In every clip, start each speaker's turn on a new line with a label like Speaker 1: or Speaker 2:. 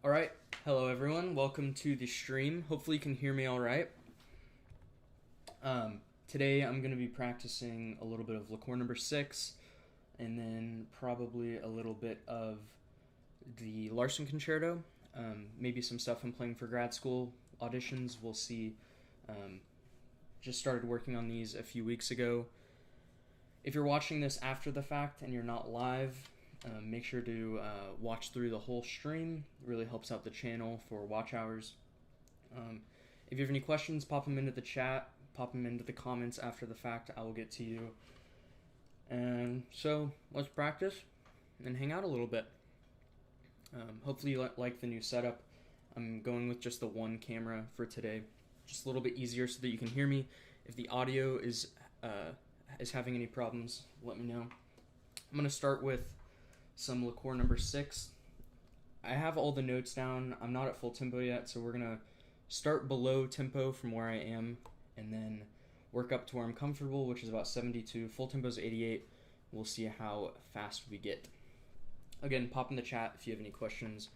Speaker 1: Alright, hello everyone, welcome to the stream. Hopefully you can hear me alright. Today I'm going to be practicing a little bit of liqueur number 6, and then probably a little bit of the Larson Concerto. Maybe some stuff I'm playing for grad school auditions, we'll see. Just started working on these a few weeks ago. If you're watching this after the fact and you're not live, make sure to watch through the whole stream. It really helps out the channel for watch hours. If you have any questions, pop them into the chat, pop them into the comments after the fact. I will get to you. And so let's practice and hang out a little bit. Hopefully you like the new setup. I'm going with just the one camera for today. Just a little bit easier so that you can hear me. If the audio is having any problems, let me know. I'm going to start with some liqueur number 6. I have all the notes down. I'm not at full tempo yet, so we're going to start below tempo from where I am and then work up to where I'm comfortable, which is about 72. Full tempo is 88. We'll see how fast we get. Again, pop in the chat if you have any questions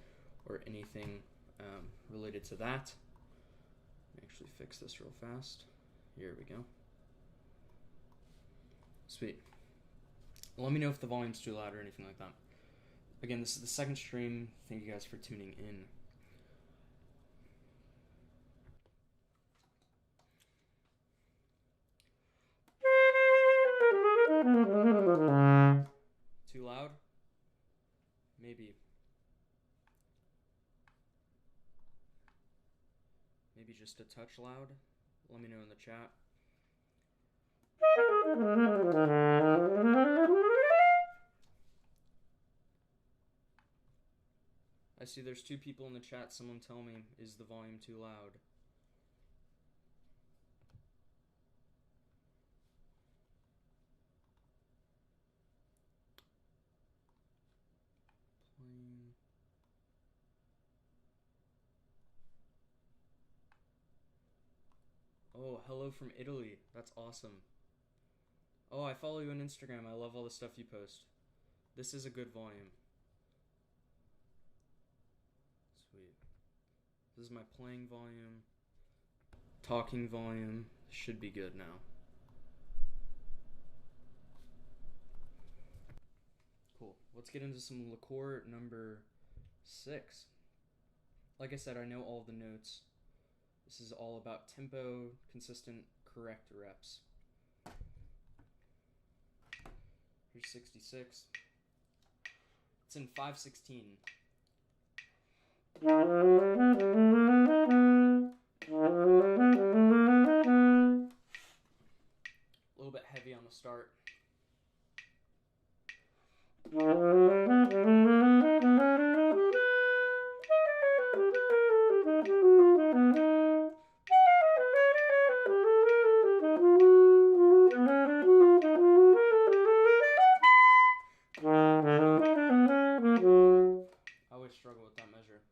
Speaker 1: or anything related to that. Let me actually fix this real fast. Here we go. Sweet. Let me know if the volume's too loud or anything like that. Again, this is the second stream. Thank you guys for tuning in. Too loud? Maybe. Maybe just a touch loud? Let me know in the chat. I see there's 2 people in the chat. Someone tell me, is the volume too loud? Oh, hello from Italy. That's awesome. Oh, I follow you on Instagram. I love all the stuff you post. This is a good volume. Sweet. This is my playing volume. Talking volume. Should be good now. Cool. Let's get into some liqueur number 6. Like I said, I know all the notes. This is all about tempo, consistent, correct reps. Here's 66. It's in 5/16. A little bit heavy on the start. Struggle with that measure.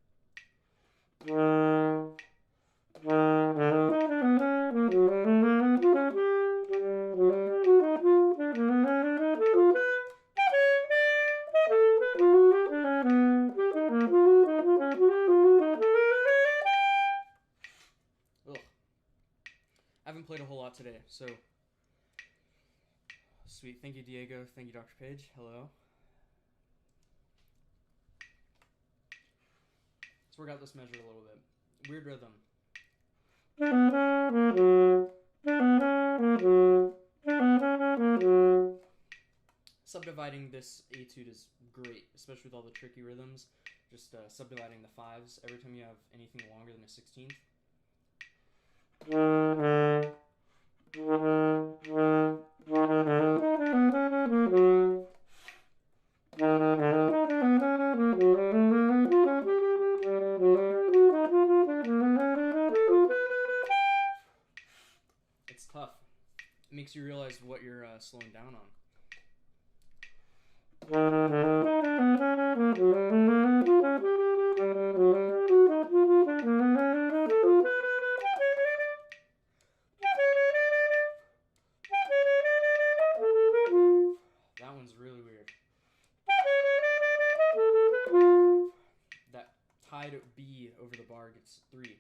Speaker 1: Ugh. I haven't played a whole lot today, so sweet. Thank you, Diego. Thank you, Dr. Page. Hello. Let's work out this measure a little bit. Weird rhythm. Subdividing this etude is great, especially with all the tricky rhythms. Just subdividing the 5s every time you have anything longer than a 16th. It's tough. It makes you realize what you're slowing down on. That one's really weird. That wide B over the bar gets 3.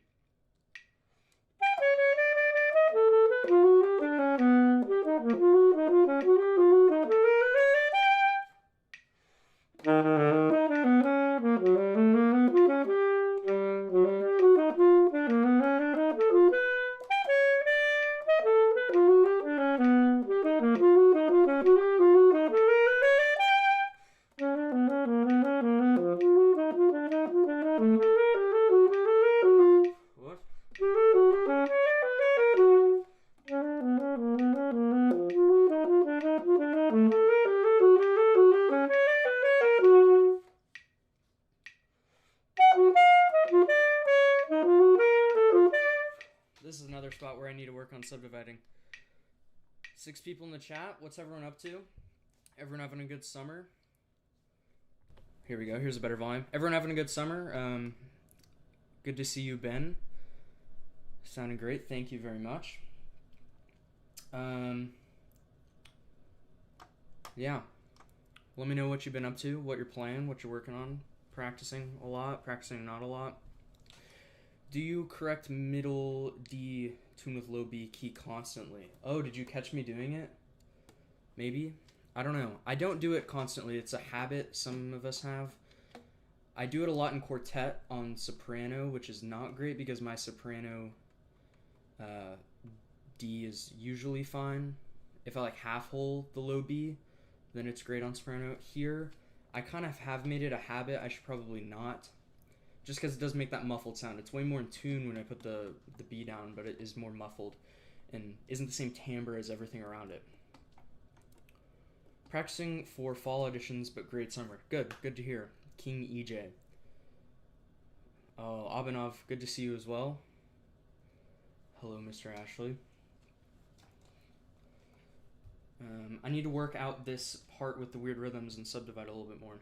Speaker 1: This is another spot where I need to work on subdividing. 6 people in the chat. What's everyone up to? Everyone having a good summer? Here we go. Here's a better volume. Everyone having a good summer? Good to see you, Ben. Sounding great. Thank you very much. Yeah. Let me know what you've been up to, what you're playing, what you're working on. Practicing a lot, practicing not a lot. Do you correct middle D tune with low B key constantly? Oh, did you catch me doing it? Maybe? I don't know. I don't do it constantly. It's a habit some of us have. I do it a lot in quartet on soprano, which is not great because my soprano D is usually fine. If I like half hole the low B, then it's great on soprano. Here, I kind of have made it a habit. I should probably not. Just because it does make that muffled sound. It's way more in tune when I put the B down, but it is more muffled and isn't the same timbre as everything around it. Practicing for fall auditions, but great summer. Good to hear. King EJ. Oh, Abhinav, good to see you as well. Hello, Mr. Ashley. I need to work out this part with the weird rhythms and subdivide a little bit more.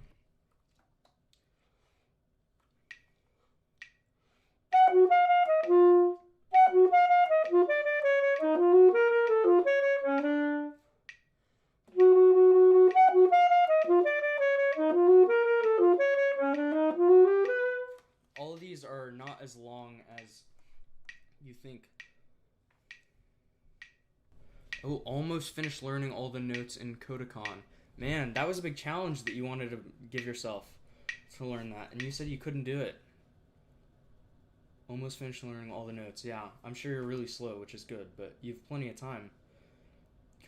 Speaker 1: All of these are not as long as you think. Oh, almost finished learning all the notes in Kodakon. Man, that was a big challenge that you wanted to give yourself to learn that, and you said you couldn't do it. Almost finished learning all the notes. Yeah, I'm sure you're really slow, which is good, but you have plenty of time.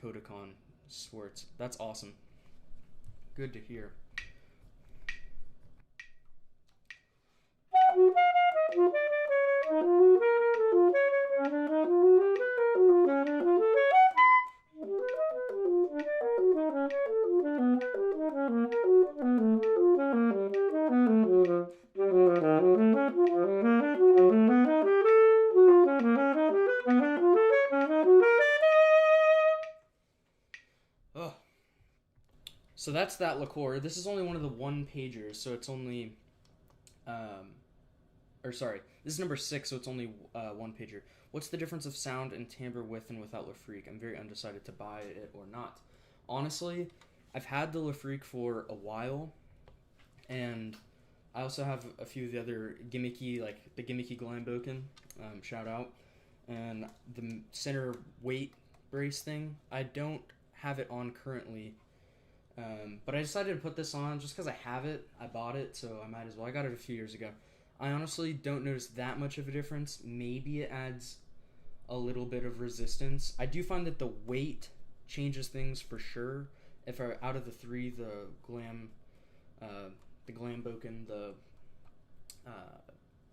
Speaker 1: Kodakon, Swartz. That's awesome. Good to hear. So that's that liqueur. This is only one of the one-pagers, so it's only, this is number 6, so it's only one-pager. What's the difference of sound and timbre with and without Lafrique? I'm very undecided to buy it or not. Honestly, I've had the Lafrique for a while, and I also have a few of the other gimmicky, like the gimmicky Glamboken, shout out, and the center weight brace thing. I don't have it on currently. But I decided to put this on just because I have it. I bought it, so I might as well. I got it a few years ago. I honestly don't notice that much of a difference. Maybe it adds a little bit of resistance. I do find that the weight changes things for sure. If out of the 3, the Glamboken, the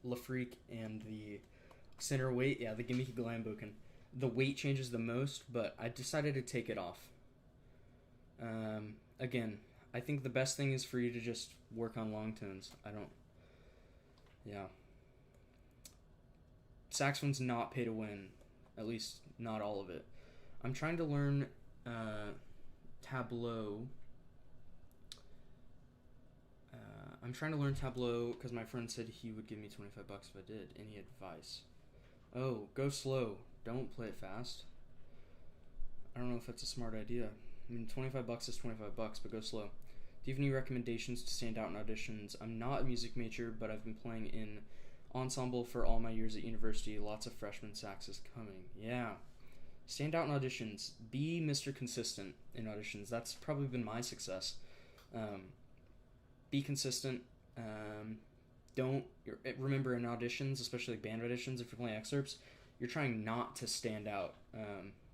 Speaker 1: Lafrique, and the center weight, yeah, the gimmicky Glamboken, the weight changes the most, but I decided to take it off. Again, I think the best thing is for you to just work on long tones. Yeah. Saxophone's not pay to win. At least, not all of it. I'm trying to learn, tableau. I'm trying to learn tableau because my friend said he would give me $25 if I did. Any advice? Oh, go slow. Don't play it fast. I don't know if that's a smart idea. I mean, $25 is $25, but go slow. Do you have any recommendations to stand out in auditions? I'm not a music major, but I've been playing in ensemble for all my years at university. Lots of freshman saxes coming. Yeah. Stand out in auditions. Be Mr. Consistent in auditions. That's probably been my success. Be consistent. Remember in auditions, especially like band auditions, if you're playing excerpts, you're trying not to stand out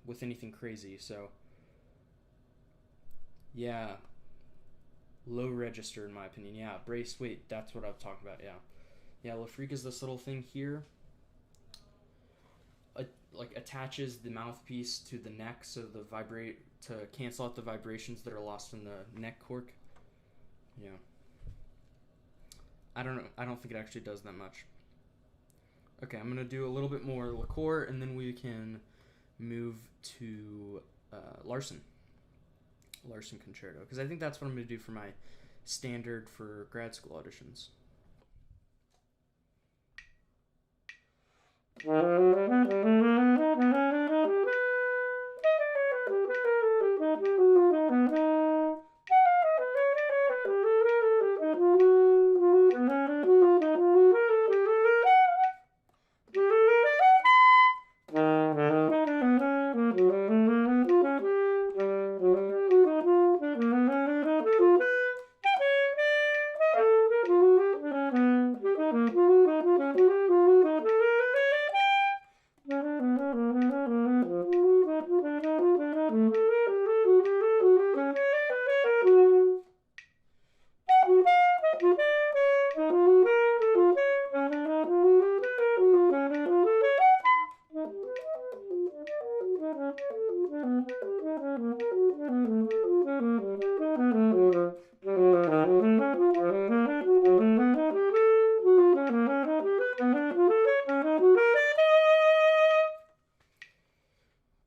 Speaker 1: with anything crazy. So, yeah. Low register, in my opinion. Yeah, brace. Wait, that's what I'm talking about. Yeah. Yeah, La Freak is this little thing here. Like attaches the mouthpiece to the neck so the vibrate to cancel out the vibrations that are lost in the neck cork. Yeah. I don't know. I don't think it actually does that much. Okay, I'm gonna do a little bit more liqueur, and then we can move to Larson Concerto, because I think that's what I'm gonna do for my standard for grad school auditions.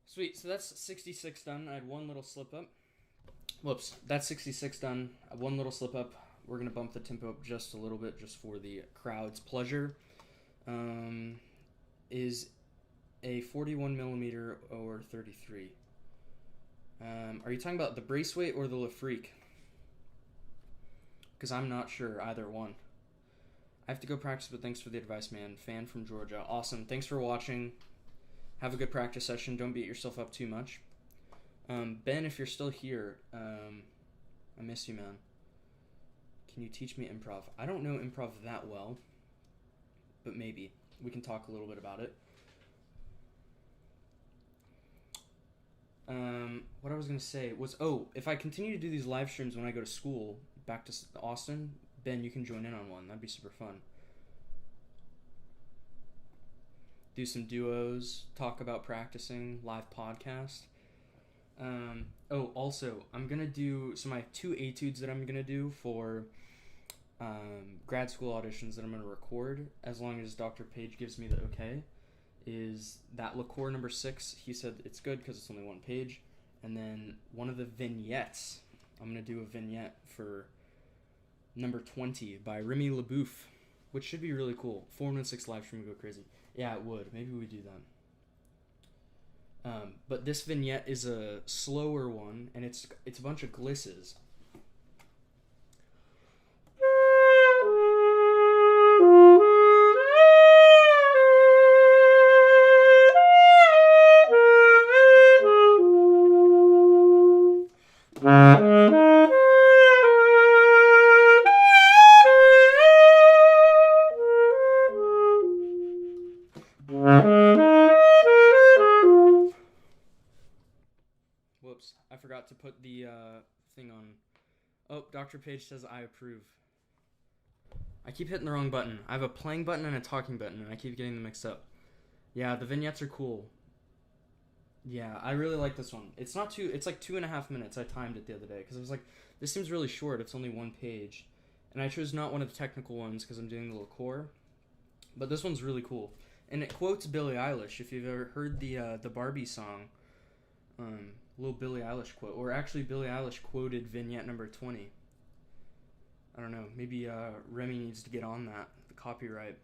Speaker 1: Sweet, so that's 66 done. I had one little slip up. Whoops, that's 66 done. I had one little slip up. We're going to bump the tempo up just a little bit just for the crowd's pleasure. Is a 41 millimeter or 33. Are you talking about the Braceweight or the La Freak? Because I'm not sure either one. I have to go practice, but thanks for the advice, man. Fan from Georgia. Awesome. Thanks for watching. Have a good practice session. Don't beat yourself up too much. Ben, if you're still here, I miss you, man. Can you teach me improv? I don't know improv that well, but maybe. We can talk a little bit about it. What I was going to say was, if I continue to do these live streams when I go to school, back to Austin, Ben, you can join in on one. That'd be super fun. Do some duos, talk about practicing, live podcast. Also, I'm going to do, so my 2 etudes that I'm going to do for grad school auditions that I'm going to record, as long as Dr. Page gives me the okay, is that liqueur number 6. He said it's good because it's only one page. And then one of the vignettes, I'm going to do a vignette for number 20 by Remy LeBouf, which should be really cool. 416 live stream would go crazy. Yeah, it would. Maybe we do that. But this vignette is a slower one, and it's a bunch of glisses. Whoops, I forgot to put the thing on. Oh, Dr. Page says I approve. I keep hitting the wrong button. I have a playing button and a talking button, and I keep getting them mixed up. Yeah, the vignettes are cool. Yeah, I really like this one. It's like 2.5 minutes. I timed it the other day, because I was like, this seems really short. It's only one page. And I chose not one of the technical ones, because I'm doing the liqueur. But this one's really cool. And it quotes Billie Eilish. If you've ever heard the Barbie song, little Billie Eilish quote, or actually Billie Eilish quoted vignette number 20. I don't know, maybe Remy needs to get on that, the copyright.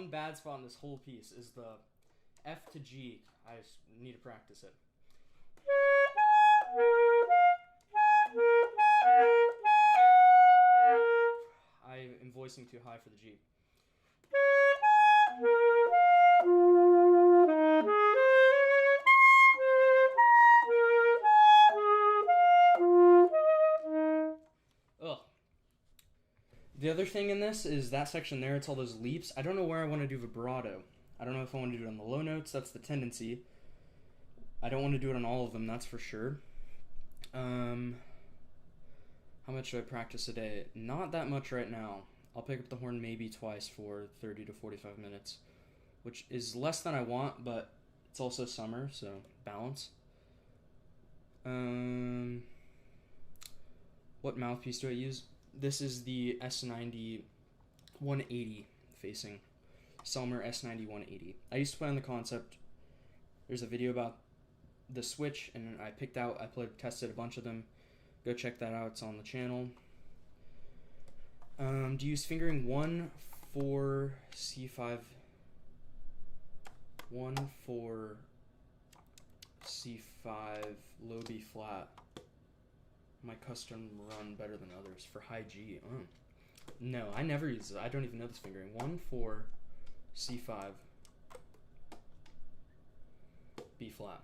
Speaker 1: one bad spot in this whole piece is the F to G. I just need to practice it. I am voicing too high for the G. Ugh. The other thing in this is that section there, it's all those leaps. I don't know where I want to do vibrato. I don't know if I want to do it on the low notes. That's the tendency. I don't want to do it on all of them, that's for sure. How much do I practice a day? Not that much right now. I'll pick up the horn maybe twice for 30 to 45 minutes, which is less than I want, but it's also summer, so balance. What mouthpiece do I use? This is the S90 180 facing. Selmer S90 180. I used to play on the Concept. There's a video about the switch, and I tested a bunch of them. Go check that out, it's on the channel. Do you use fingering 1 for C5, 1 for C5, low B flat. My custom run better than others for high G. No, I never use it. I don't even know this fingering. 1 for C5, B flat.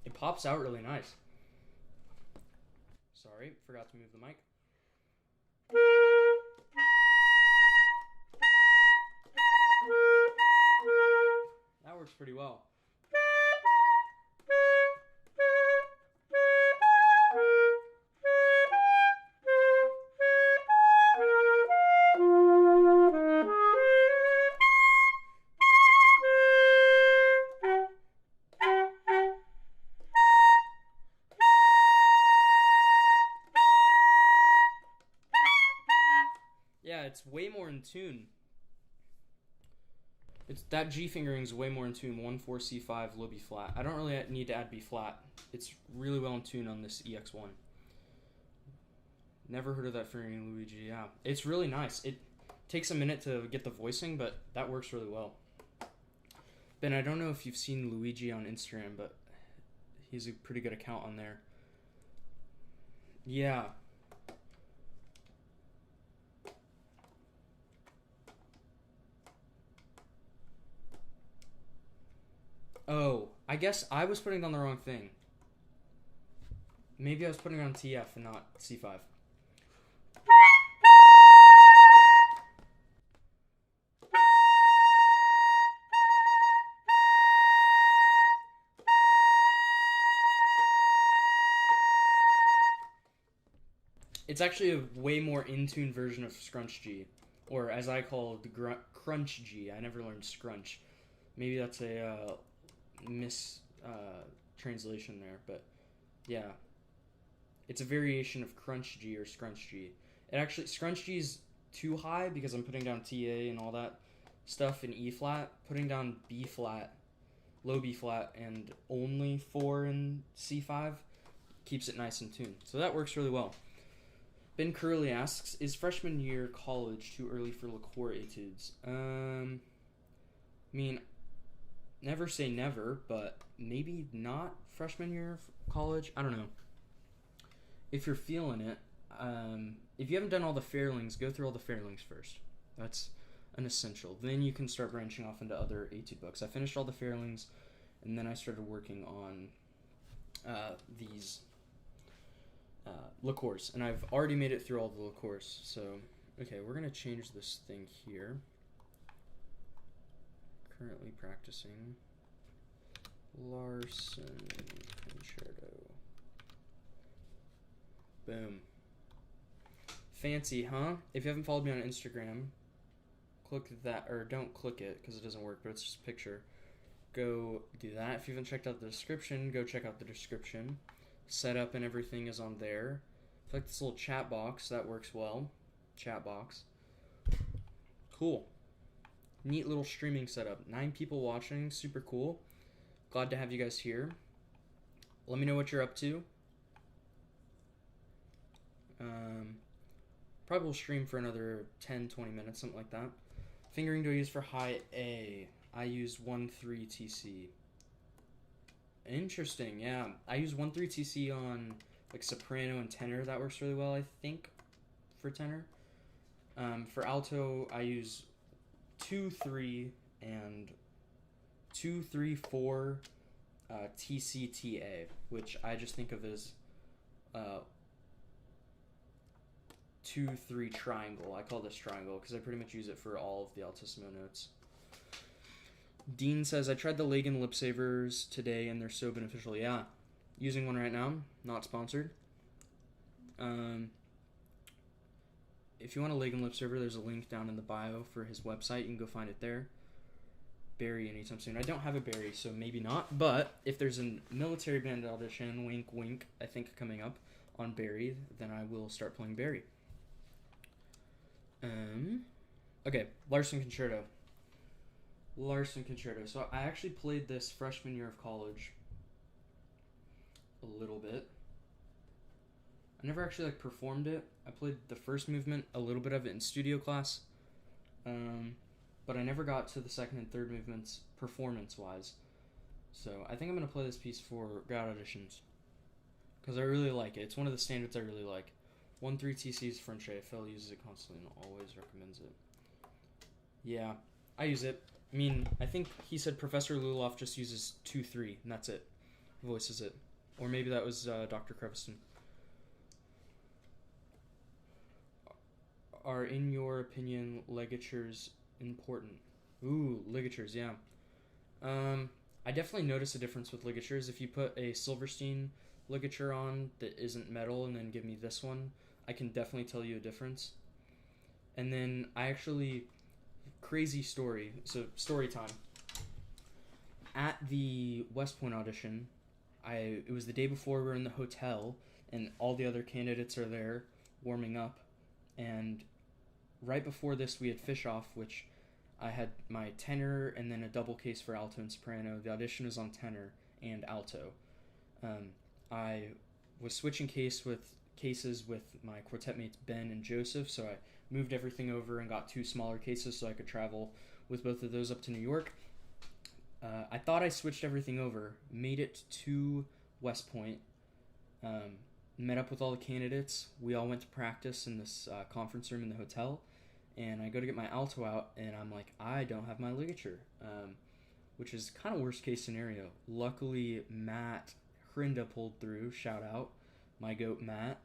Speaker 1: It pops out really nice. Sorry, forgot to move the mic. That works pretty well. Yeah, it's way more in tune. That G fingering is way more in tune. 1 4 C5 low B flat. I don't really need to add B flat. It's really well in tune on this EX1. Never heard of that fingering, Luigi. Yeah, it's really nice. It takes a minute to get the voicing, but that works really well. Ben, I don't know if you've seen Luigi on Instagram, but he's a pretty good account on there. Yeah. Oh, I guess I was putting it on the wrong thing. Maybe I was putting it on TF and not C5. It's actually a way more in-tune version of Scrunch G, or as I call it, the Crunch G. I never learned Scrunch. Maybe that's a translation there, but yeah, it's a variation of Crunch G or Scrunch G. It actually, Scrunch G is too high because I'm putting down TA and all that stuff in E flat. Putting down B flat, low B flat, and only 4 in C5 keeps it nice and tuned. So that works really well. Ben Curley asks, is freshman year college too early for liqueur etudes? I mean, never say never, but maybe not freshman year of college. I don't know. If you're feeling it, if you haven't done all the Fairlings, go through all the Fairlings first. That's an essential. Then you can start branching off into other etude books. I finished all the Fairlings, and then I started working on these liqueurs, and I've already made it through all the liqueurs. So, okay, we're gonna change this thing here. Currently practicing Larson Concerto. Boom. Fancy, huh? If you haven't followed me on Instagram, click that, or don't click it because it doesn't work, but it's just a picture. Go do that. If you haven't checked out the description, go check out the description. Setup and everything is on there. I like this little chat box, that works well. Chat box. Cool. Neat little streaming setup. 9 people watching, super cool. Glad to have you guys here. let me know what you're up to. Probably will stream for another 10-20 minutes, something like that. Fingering do I use for high A? I use 1.3 TC. Interesting, yeah. I use 1.3 TC on like Soprano and Tenor. That works really well, I think, for Tenor. For Alto, I use 2.3 and 2.3.4 TCTA, which I just think of as 2-3 triangle. I call this triangle because I pretty much use it for all of the altissimo notes. Dean says, I tried the Lagan lip savers today and they're so beneficial. Yeah, using one right now, not sponsored. If you want a Lagan lip saver, there's a link down in the bio for his website. You can go find it there. Barry anytime soon. I don't have a Barry, so maybe not, but if there's a military band audition, wink wink, I think coming up on Barry, then I will start playing Barry. Okay, Larson Concerto. So I actually played this freshman year of college a little bit. I never actually performed it. I played the first movement, a little bit of it in studio class, but I never got to the second and third movements performance-wise. So I think I'm going to play this piece for grad auditions because I really like it. It's one of the standards I really like. 1.3 TC's French AFL uses it constantly and always recommends it. Yeah, I use it. I mean, I think he said Professor Luloff just uses 2.3 and that's it. Voices it. Or maybe that was Dr. Creviston. Are, in your opinion, ligatures important? Ooh, ligatures, yeah. I definitely notice a difference with ligatures. If you put a Silverstein ligature on that isn't metal and then give me this one, I can definitely tell you a difference. And then I actually, crazy story, so story time. At the West Point audition, it was the day before we were in the hotel and all the other candidates are there warming up, and right before this we had Fish Off, which I had my tenor and then a double case for alto and soprano. The audition was on tenor and alto. I was switching cases with my quartet mates Ben and Joseph, so I moved everything over and got 2 smaller cases so I could travel with both of those up to New York. I thought I switched everything over, made it to West Point, met up with all the candidates. We all went to practice in this conference room in the hotel, and I go to get my alto out, and I'm like, I don't have my ligature, which is kind of worst case scenario. Luckily, Matt Hrinda pulled through, shout out, my goat Matt,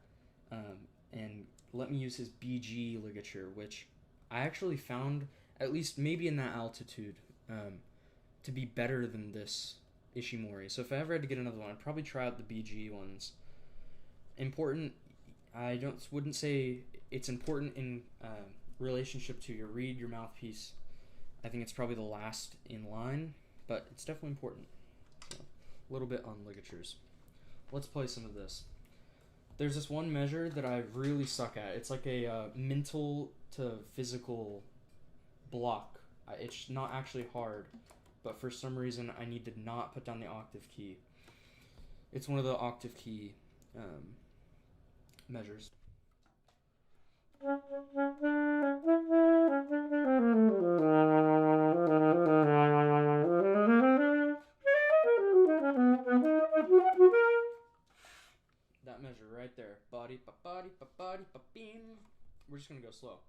Speaker 1: and let me use his BG ligature, which I actually found, at least maybe in that altitude, to be better than this Ishimori. So if I ever had to get another one, I'd probably try out the BG ones. Important, wouldn't say it's important in relationship to your reed, your mouthpiece. I think it's probably the last in line, but it's definitely important. So, a little bit on ligatures. Let's play some of this. There's this one measure that I really suck at. It's like a mental to physical block. It's not actually hard, but for some reason I need to not put down the octave key. It's one of the octave key measures. That measure right there. Body, ba-body, ba-body, ba-beam. We're just going to go slow.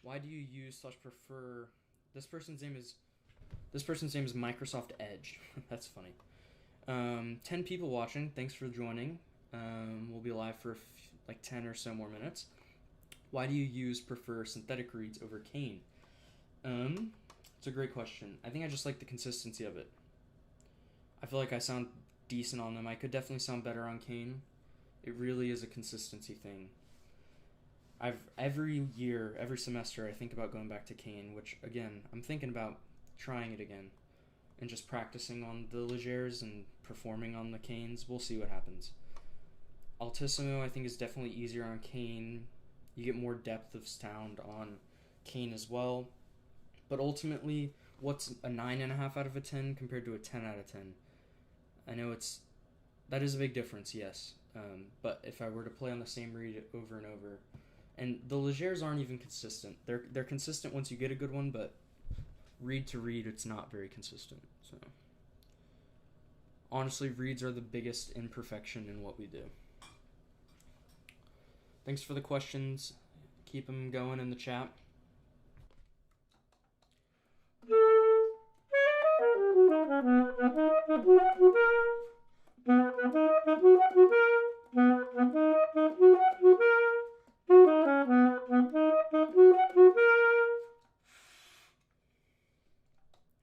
Speaker 1: Why do you use / prefer? This person's name is Microsoft Edge. That's funny. 10 people watching. Thanks for joining. We'll be live for like 10 or so more minutes. Why do you prefer synthetic reeds over cane? It's a great question. I think I just like the consistency of it. I feel like I sound decent on them. I could definitely sound better on cane. It really is a consistency thing. Every year, every semester, I think about going back to cane, which, again, I'm thinking about trying it again and just practicing on the Ligures and performing on the canes. We'll see what happens. Altissimo, I think, is definitely easier on cane. You get more depth of sound on cane as well. But ultimately, what's a 9.5 out of a 10 compared to a 10 out of 10? I know that is a big difference, yes. But if I were to play on the same reed over and over, and the Ligures aren't even consistent. They're consistent once you get a good one, but reed to reed, it's not very consistent. So honestly, reeds are the biggest imperfection in what we do. Thanks for the questions. Keep them going in the chat.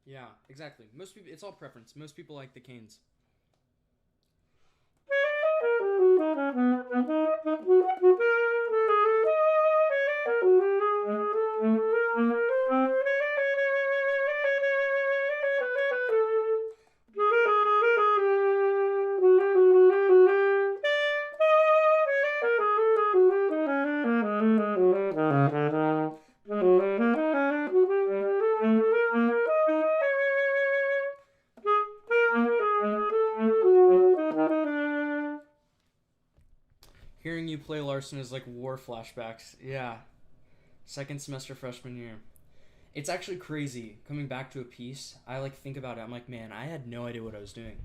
Speaker 1: Yeah, exactly. Most people, it's all preference. Most people like the canes. Hearing you play Larson is like war flashbacks. Yeah. Second semester freshman year. It's actually crazy coming back to a piece. I like think about it. I'm like, man, I had no idea what I was doing.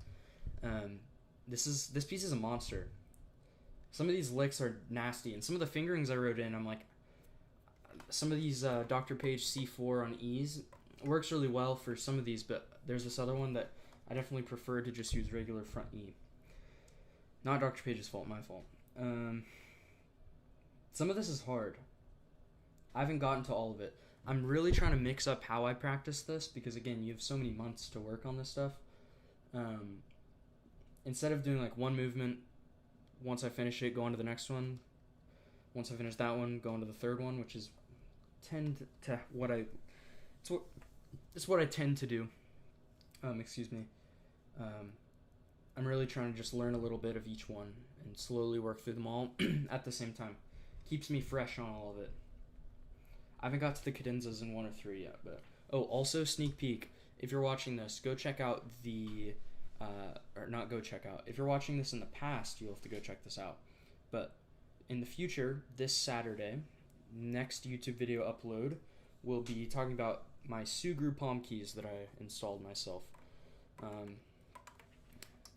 Speaker 1: This piece is a monster. Some of these licks are nasty, and some of the fingerings I wrote in, I'm like, some of these Dr. Page C4 on E's works really well for some of these, but there's this other one that I definitely prefer to just use regular front E. Not Dr. Page's fault, my fault. Some of this is hard. I haven't gotten to all of it. I'm really trying to mix up how I practice this because, again, you have so many months to work on this stuff. Instead of doing like one movement, once I finish it, go on to the next one. Once I finish that one, go on to the third one, which is it's what I tend to do. Excuse me. I'm really trying to just learn a little bit of each one and slowly work through them all at the same time. Keeps me fresh on all of it. I haven't got to the cadenzas in 1 or 3 yet, but also sneak peek. If you're watching this, go check out if you're watching this in the past, you'll have to go check this out. But in the future, this Saturday, next YouTube video upload, we'll be talking about my Sugru palm keys that I installed myself.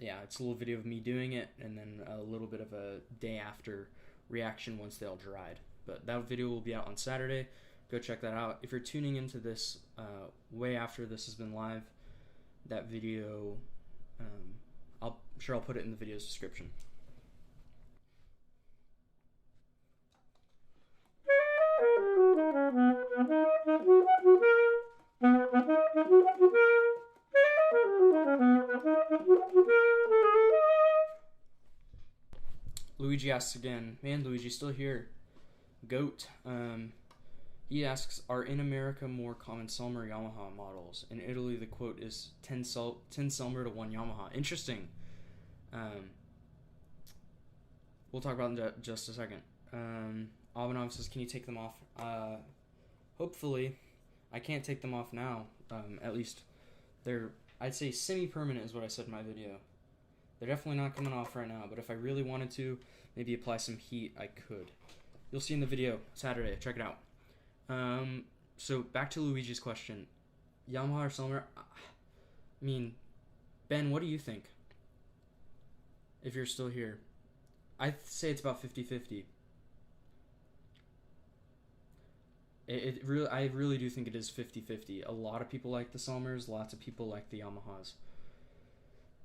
Speaker 1: Yeah, it's a little video of me doing it, and then a little bit of a day after reaction once they all dried. But that video will be out on Saturday. Go check that out. If you're tuning into this way after this has been live, that video, I'll put it in the video's description. Luigi asks again, man, Luigi, still here. Goat. He asks, are in America more common Selmer Yamaha models? In Italy, the quote is 10 Selmer to 1 Yamaha. Interesting. We'll talk about it in just a second. Abanov says, can you take them off? Hopefully. I can't take them off now. At least they're, I'd say semi-permanent is what I said in my video. They're definitely not coming off right now, but if I really wanted to, maybe apply some heat, I could. You'll see in the video Saturday. Check it out. So back to Luigi's question. Yamaha or Selmer? I mean, Ben, what do you think? If you're still here. I'd say it's about 50-50. I really do think it is 50-50. A lot of people like the Selmers, lots of people like the Yamahas.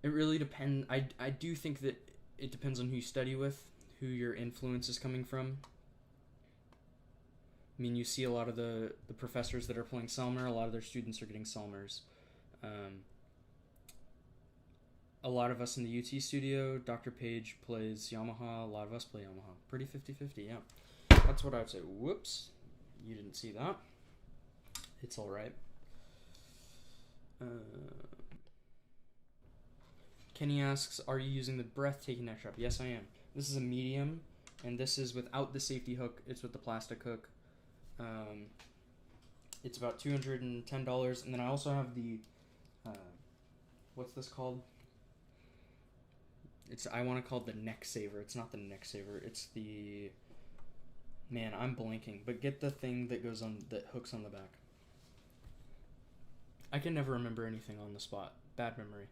Speaker 1: It really depends. I do think that it depends on who you study with, who your influence is coming from. I mean, you see a lot of the professors that are playing Selmer, a lot of their students are getting Selmers. A lot of us in the UT studio, Dr. Page plays Yamaha, a lot of us play Yamaha. Pretty 50-50, yeah. That's what I would say. Whoops. You didn't see that. It's alright. Kenny asks, are you using the breathtaking neck strap? Yes, I am. This is a medium, and this is without the safety hook. It's with the plastic hook. It's about $210, and then I also have the, what's this called? I want to call it the neck saver. It's not the neck saver. It's the, man, I'm blanking. But get the thing that goes on, that hooks on the back. I can never remember anything on the spot. Bad memory.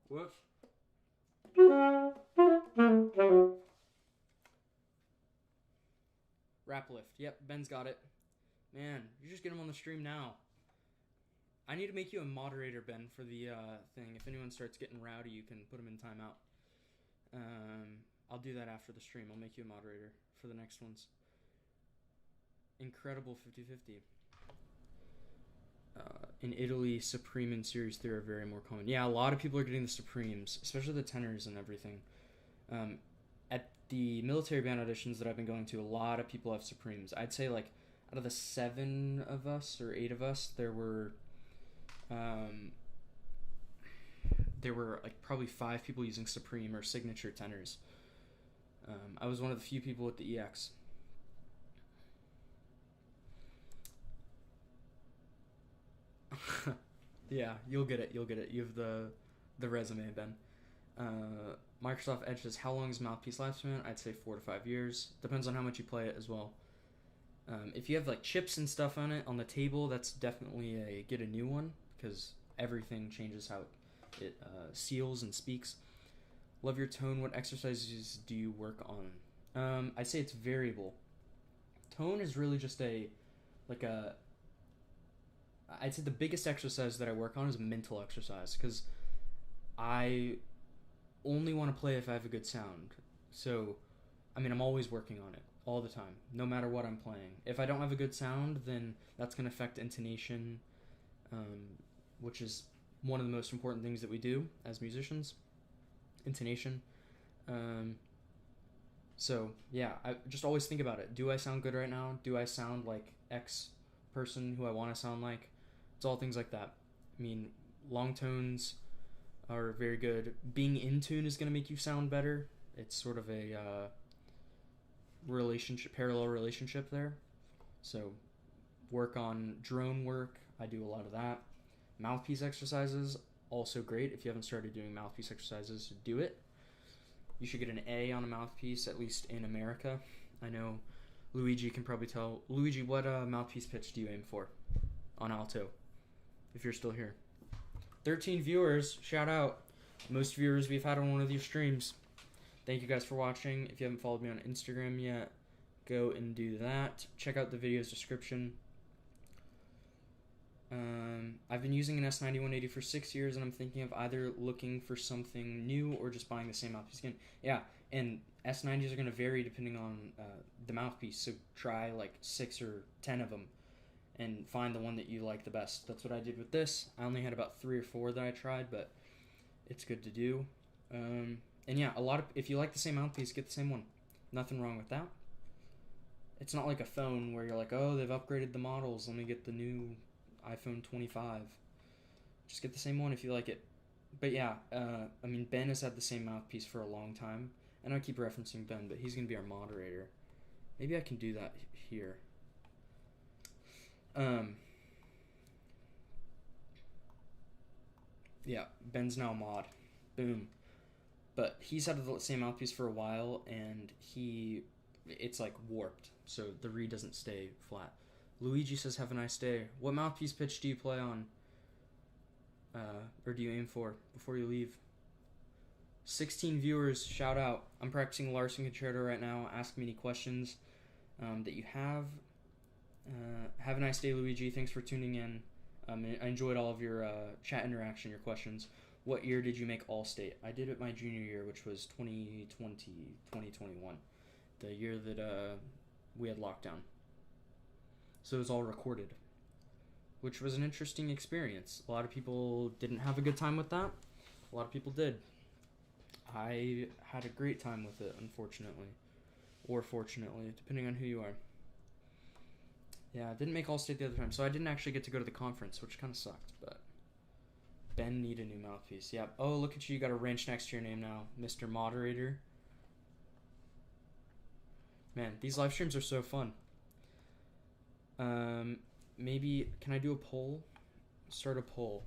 Speaker 1: Whoops. Rap lift. Yep, Ben's got it. Man, you just get him on the stream now. I need to make you a moderator, Ben, for the thing. If anyone starts getting rowdy, you can put them in timeout. I'll do that after the stream. I'll make you a moderator for the next ones. Incredible 50-50. In Italy, Supreme and Series 3 are very more common. Yeah, a lot of people are getting the Supremes, especially the tenors and everything. At the military band auditions that I've been going to, a lot of people have Supremes. I'd say, like, out of the 7 of us or 8 of us, there were like probably 5 people using Supreme or signature tenors. I was one of the few people with the EX. Yeah, you'll get it. You have the resume, Ben. Microsoft Edge says, how long is mouthpiece lifespan? I'd say 4 to 5 years. Depends on how much you play it as well. If you have like chips and stuff on it on the table, that's definitely get a new one, because everything changes how it seals and speaks. Love your tone. What exercises do you work on? I'd say it's variable. Tone is really just I'd say the biggest exercise that I work on is a mental exercise, because I only want to play if I have a good sound. So, I mean, I'm always working on it all the time, no matter what I'm playing. If I don't have a good sound, then that's going to affect intonation, which is one of the most important things that we do as musicians, intonation. So, yeah, I just always think about it. Do I sound good right now? Do I sound like X person who I want to sound like? It's all things like that. I mean, long tones are very good. Being in tune is going to make you sound better. It's sort of a parallel relationship there. So work on drone work. I do a lot of that. Mouthpiece exercises, also great. If you haven't started doing mouthpiece exercises, do it. You should get an A on a mouthpiece, at least in America. I know Luigi can probably tell. Luigi, what mouthpiece pitch do you aim for on Alto, if you're still here? 13 viewers, shout out. Most viewers we've had on one of these streams. Thank you guys for watching. If you haven't followed me on Instagram yet, go and do that. Check out the video's description. I've been using an S9180 for 6 years, and I'm thinking of either looking for something new or just buying the same mouthpiece again. Yeah, and S90s are going to vary depending on the mouthpiece, so try like 6 or 10 of them and find the one that you like the best. That's what I did with this. I only had about 3 or 4 that I tried, but it's good to do. And yeah, if you like the same mouthpiece, get the same one. Nothing wrong with that. It's not like a phone where you're like, oh, they've upgraded the models, let me get the new iPhone 25. Just get the same one if you like it. But yeah, I mean, Ben has had the same mouthpiece for a long time, and I keep referencing Ben, but he's going to be our moderator. Maybe I can do that here. Yeah, Ben's now mod. Boom. But he's had the same mouthpiece for a while, and it's like warped, so the reed doesn't stay flat. Luigi says, have a nice day. What mouthpiece pitch do you play on? Or do you aim for before you leave? 16 viewers, shout out. I'm practicing Larson Concerto right now. Ask me any questions that you have. Have a nice day, Luigi. Thanks for tuning in. I enjoyed all of your chat interaction, your questions. What year did you make All-State? I did it my junior year, which was 2021. The year that we had lockdown. So it was all recorded. which was an interesting experience. A lot of people didn't have a good time with that. A lot of people did. I had a great time with it, unfortunately. Or fortunately, depending on who you are. Yeah, I didn't make All-State the other time, so I didn't actually get to go to the conference, which kind of sucked, but... Ben need a new mouthpiece. Yep. Oh, look at you. You got a wrench next to your name now. Mr. Moderator. Man, these live streams are so fun. Maybe... Can I do a poll? Start a poll.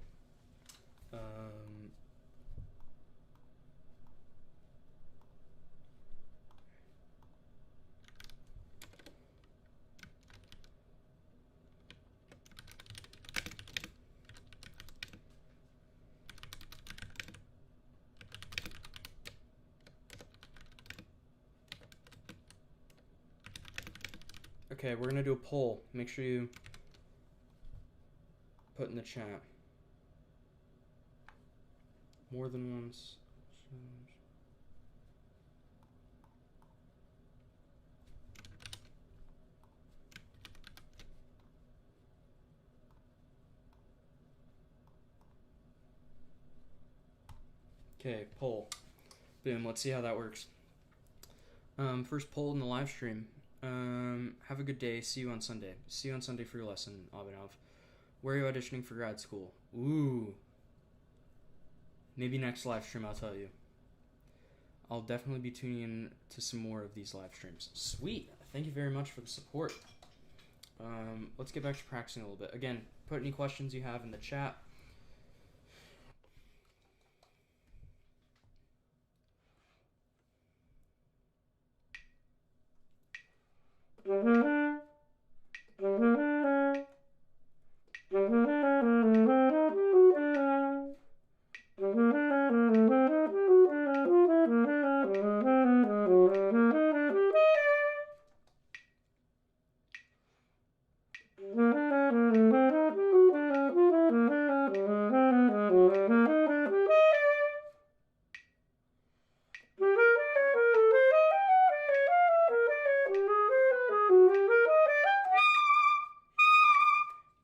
Speaker 1: Okay, we're gonna do a poll. Make sure you put in the chat. More than once. Okay, poll. Boom, let's see how that works. First poll in the live stream. Have a good day. See you on Sunday. See you on Sunday for your lesson, Abhinav. Where are you auditioning for grad school? Ooh. Maybe next live stream I'll tell you. I'll definitely be tuning in to some more of these live streams. Sweet. Thank you very much for the support. Let's get back to practicing a little bit. Again, put any questions you have in the chat.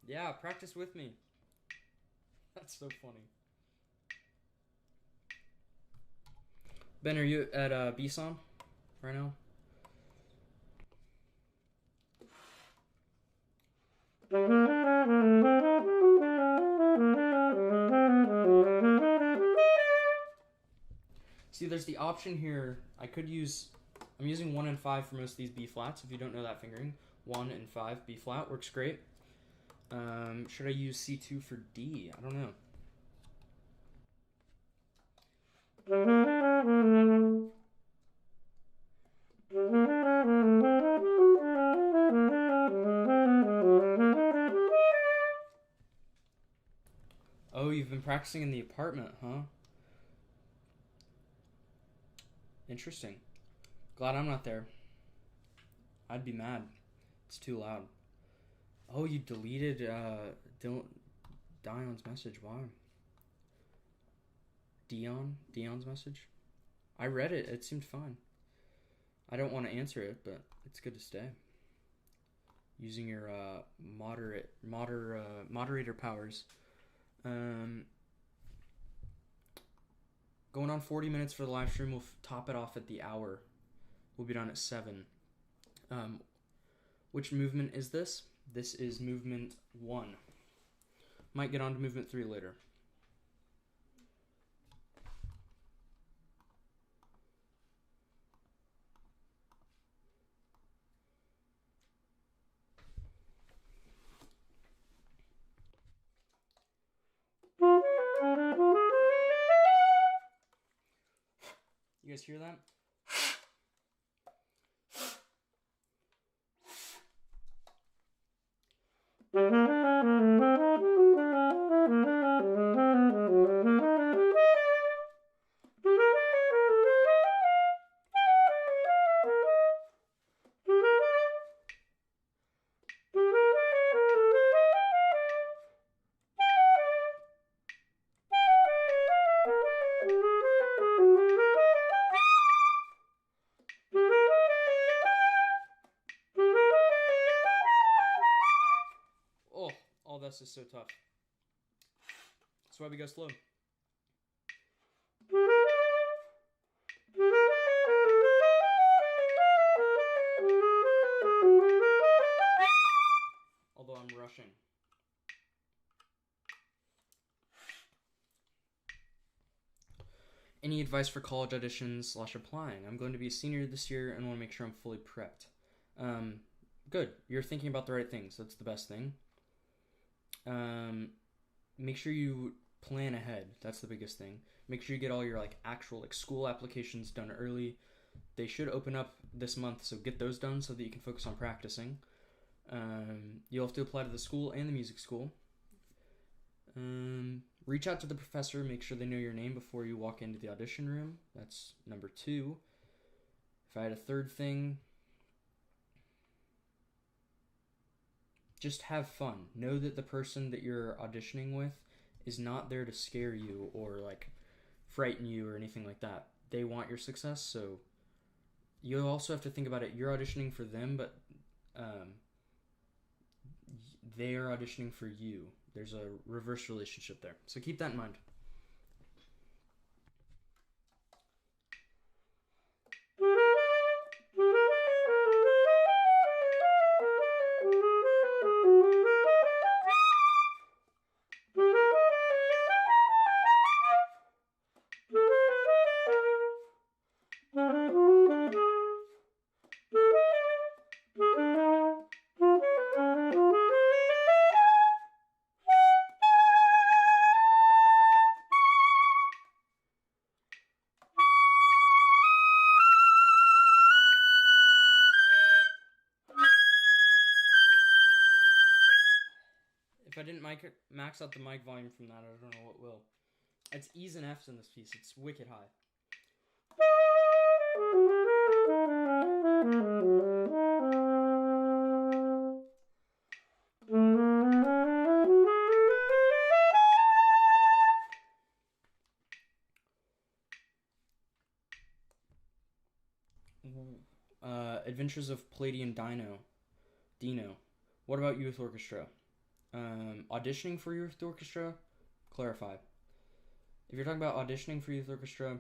Speaker 1: Yeah, practice with me. That's so funny. Ben, are you at BSOM right now? See, there's the option here. I'm using 1 and 5 for most of these B flats. If you don't know that fingering, 1 and 5 B flat works great. Should I use C2 for D? I don't know. Oh, you've been practicing in the apartment, huh? Interesting. Glad I'm not there. I'd be mad. It's too loud. Oh, you deleted Dion's message. Why? Dion's message? I read it. It seemed fine. I don't want to answer it, but it's good to stay. Using your moderator powers. Going on 40 minutes for the live stream. We'll top it off at the hour. We'll be done at 7. Which movement is this? This is movement 1. Might get on to movement 3 later. You guys hear that? All this is so tough. That's why we go slow. Although I'm rushing. Any advice for college auditions / applying? I'm going to be a senior this year and want to make sure I'm fully prepped. Good. You're thinking about the right things. That's the best thing. Make sure you plan ahead. That's the biggest thing. Make sure you get all your actual school applications done early. They should open up this month, so get those done so that you can focus on practicing. You'll have to apply to the school and the music school. Reach out to the professor, make sure they know your name before you walk into the audition room. That's number 2. If I had a third thing, just have fun. Know that the person that you're auditioning with is not there to scare you or frighten you or anything like that. They want your success, so you also have to think about it. You're auditioning for them, but they are auditioning for you. There's a reverse relationship there. So keep that in mind. If I didn't max out the mic volume from that, I don't know what will. It's E's and F's in this piece. It's wicked high. Adventures of Palladium Dino. What about youth orchestra? Auditioning for youth orchestra? Clarify. If you're talking about auditioning for youth orchestra,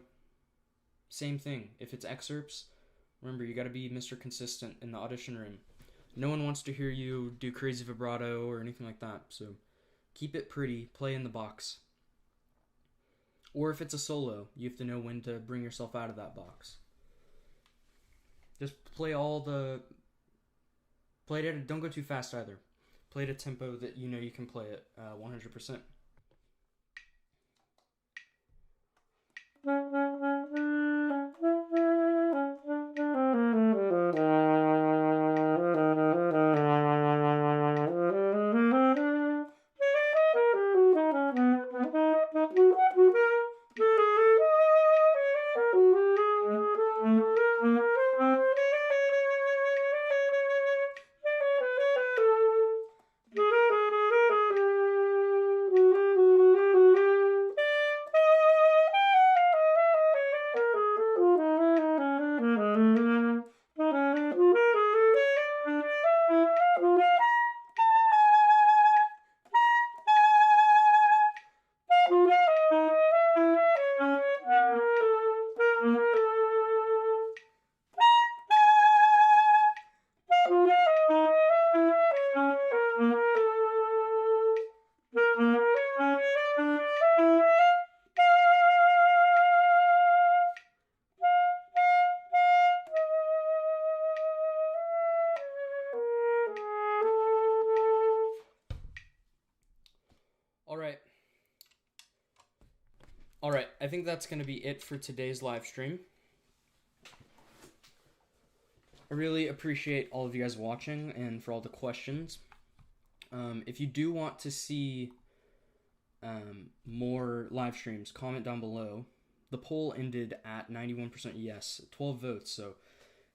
Speaker 1: same thing. If it's excerpts, remember, you got to be Mr. Consistent in the audition room. No one wants to hear you do crazy vibrato or anything like that, so keep it pretty, play in the box. Or if it's a solo, you have to know when to bring yourself out of that box. Just play don't go too fast either. Play at a tempo that you know you can play it 100%. Alright, I think that's going to be it for today's live stream. I really appreciate all of you guys watching and for all the questions. If you do want to see more live streams, comment down below. The poll ended at 91% yes, 12 votes, so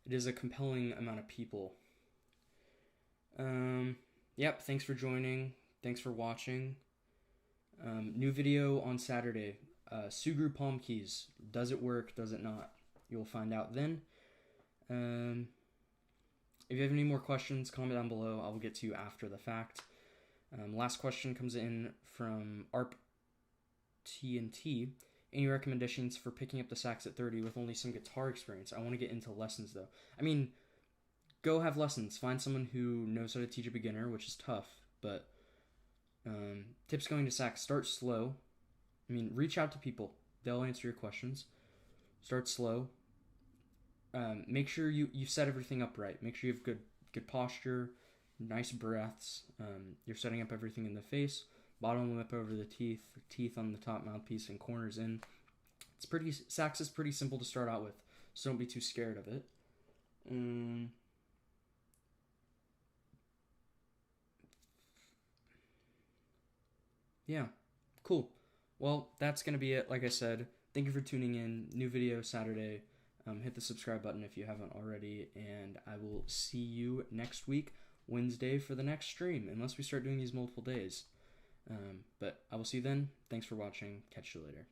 Speaker 1: it is a compelling amount of people. Yep, thanks for joining. Thanks for watching. New video on Saturday. Sugru palm keys. Does it work? Does it not? You'll find out then. If you have any more questions, comment down below. I will get to you after the fact. Last question comes in from ARP TNT. Any recommendations for picking up the sax at 30 with only some guitar experience? I want to get into lessons though. I mean, go have lessons. Find someone who knows how to teach a beginner, which is tough, but tips going to sax: start slow. I mean, reach out to people. They'll answer your questions. Start slow. Make sure you set everything up right. Make sure you have good posture, nice breaths. You're setting up everything in the face, bottom lip over the teeth on the top mouthpiece, and corners in. Sax is pretty simple to start out with, so don't be too scared of it. Yeah, cool. Well, that's going to be it. Like I said, thank you for tuning in. New video Saturday. Hit the subscribe button if you haven't already, and I will see you next week, Wednesday, for the next stream, unless we start doing these multiple days. But I will see you then. Thanks for watching. Catch you later.